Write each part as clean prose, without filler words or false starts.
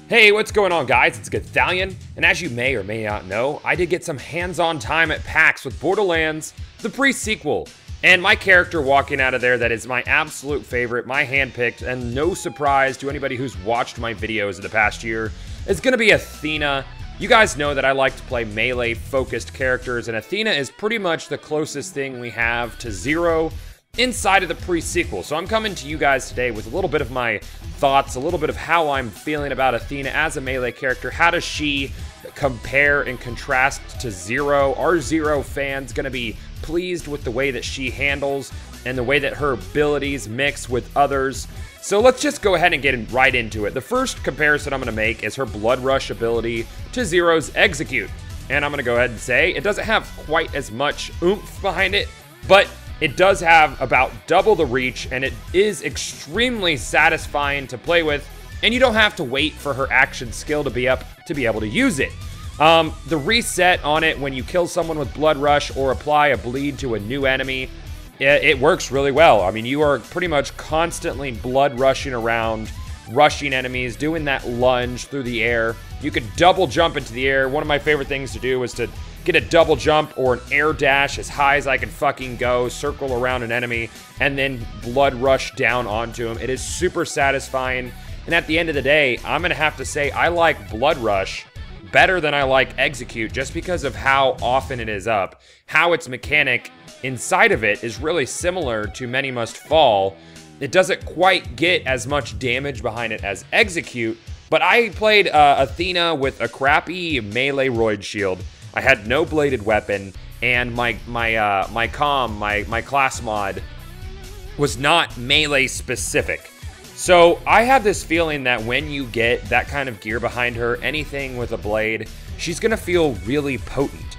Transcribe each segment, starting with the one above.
Hey, what's going on, guys? It's Gothalion, and as you may or may not know, I did get some hands-on time at PAX with Borderlands, the pre-sequel, and my character walking out of there that is my absolute favorite, my handpicked, and no surprise to anybody who's watched my videos in the past year, is going to be Athena. You guys know that I like to play melee-focused characters, and Athena is pretty much the closest thing we have to Zero inside of the pre-sequel. So I'm coming to you guys today with a little bit of my thoughts, a little bit of how I'm feeling about Athena as a melee character. How does she compare and contrast to Zero? Are Zero fans going to be pleased with the way that she handles and the way that her abilities mix with others? So let's just go ahead and get right into it. The first comparison I'm going to make is her Blood Rush ability to Zero's Execute. And I'm going to go ahead and say it doesn't have quite as much oomph behind it, but it does have about double the reach, and it is extremely satisfying to play with, and you don't have to wait for her action skill to be up to be able to use it. The reset on it when you kill someone with Blood Rush or apply a bleed to a new enemy, it works really well. I mean, you are pretty much constantly blood rushing around, rushing enemies, doing that lunge through the air. You could double jump into the air. One of my favorite things to do is to get a double jump or an air dash as high as I can fucking go, circle around an enemy, and then blood rush down onto him. It is super satisfying, and at the end of the day, I'm gonna have to say I like Blood Rush better than I like Execute just because of how often it is up. How its mechanic inside of it is really similar to Many Must Fall. It doesn't quite get as much damage behind it as Execute, but I played Athena with a crappy melee roid shield. I had no bladed weapon, and my class mod was not melee specific. So I have this feeling that when you get that kind of gear behind her, anything with a blade, she's gonna feel really potent.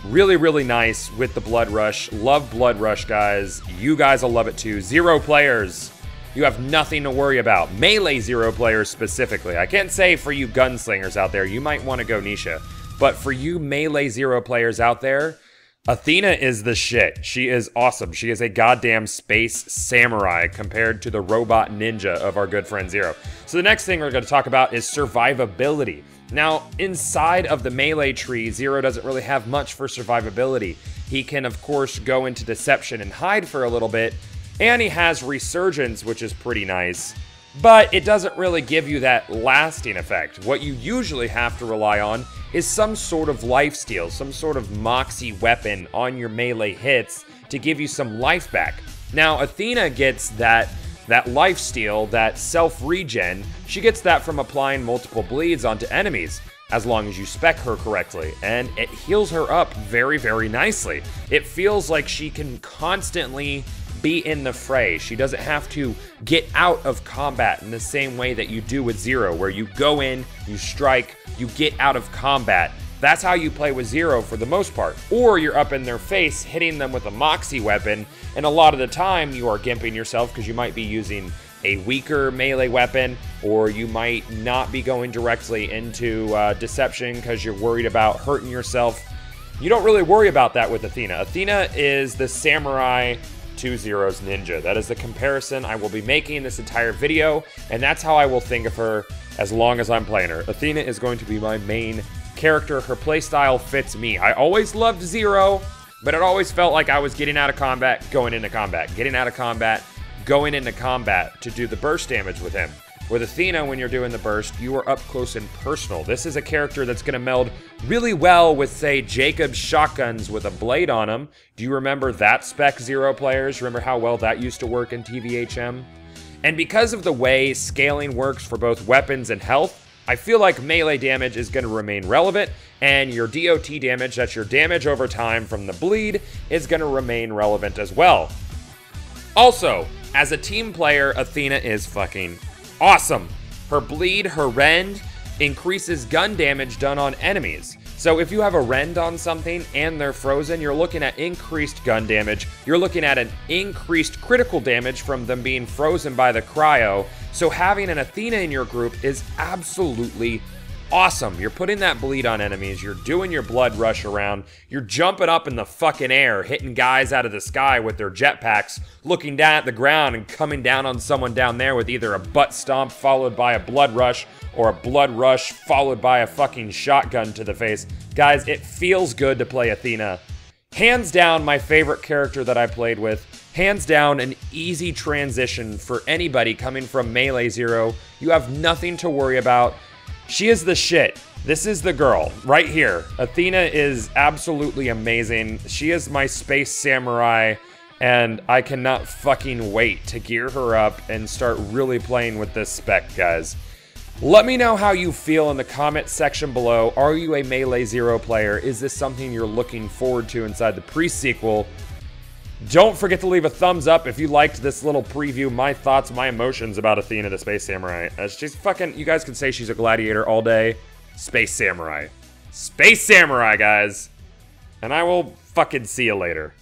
Really nice with the Blood Rush. Love Blood Rush, guys. You guys will love it too. Zero players, you have nothing to worry about. Melee Zero players specifically. I can't say for you gunslingers out there, you might want to go Nisha. But for you melee Zero players out there, Athena is the shit. She is awesome. She is a goddamn space samurai compared to the robot ninja of our good friend Zero. So the next thing we're going to talk about is survivability. Now, inside of the melee tree, Zero doesn't really have much for survivability. He can, of course, go into deception and hide for a little bit, and he has resurgence, which is pretty nice. But it doesn't really give you that lasting effect. What you usually have to rely on is some sort of lifesteal, some sort of moxie weapon on your melee hits to give you some life back. Now, Athena gets that lifesteal, that self-regen. She gets that from applying multiple bleeds onto enemies, as long as you spec her correctly, and it heals her up very nicely. It feels like she can constantly be in the fray. She doesn't have to get out of combat in the same way that you do with Zero, where you go in, you strike, you get out of combat. That's how you play with Zero for the most part. Or you're up in their face, hitting them with a moxie weapon, and a lot of the time you are gimping yourself because you might be using a weaker melee weapon, or you might not be going directly into deception because you're worried about hurting yourself. You don't really worry about that with Athena. Athena is the samurai to Zero's ninja. That is the comparison I will be making in this entire video, and that's how I will think of her as long as I'm playing her. Athena is going to be my main character. Her playstyle fits me. I always loved Zero, but it always felt like I was getting out of combat, going into combat, getting out of combat, going into combat to do the burst damage with him. With Athena, when you're doing the burst, you are up close and personal. This is a character that's going to meld really well with, say, Jacob's shotguns with a blade on them. Do you remember that spec, Zero players? Remember how well that used to work in TVHM? And because of the way scaling works for both weapons and health, I feel like melee damage is going to remain relevant, and your DOT damage, that's your damage over time from the bleed, is going to remain relevant as well. Also, as a team player, Athena is fucking awesome. Her bleed, her rend, increases gun damage done on enemies. So if you have a rend on something and they're frozen, you're looking at increased gun damage. You're looking at an increased critical damage from them being frozen by the cryo. So having an Athena in your group is absolutely awesome. You're putting that bleed on enemies. You're doing your blood rush around. You're jumping up in the fucking air, hitting guys out of the sky with their jetpacks, looking down at the ground and coming down on someone down there with either a butt stomp followed by a blood rush or a blood rush followed by a fucking shotgun to the face. Guys, it feels good to play Athena. Hands down, my favorite character that I played with. Hands down, an easy transition for anybody coming from Melee Zero. You have nothing to worry about. She is the shit. This is the girl, right here. Athena is absolutely amazing. She is my space samurai, and I cannot fucking wait to gear her up and start really playing with this spec, guys. Let me know how you feel in the comment section below. Are you a Melee Zero player? Is this something you're looking forward to inside the pre-sequel? Don't forget to leave a thumbs up if you liked this little preview, my thoughts, my emotions about Athena the Space Samurai. She's fucking, you guys can say she's a gladiator all day. Space Samurai. Space Samurai, guys. And I will fucking see you later.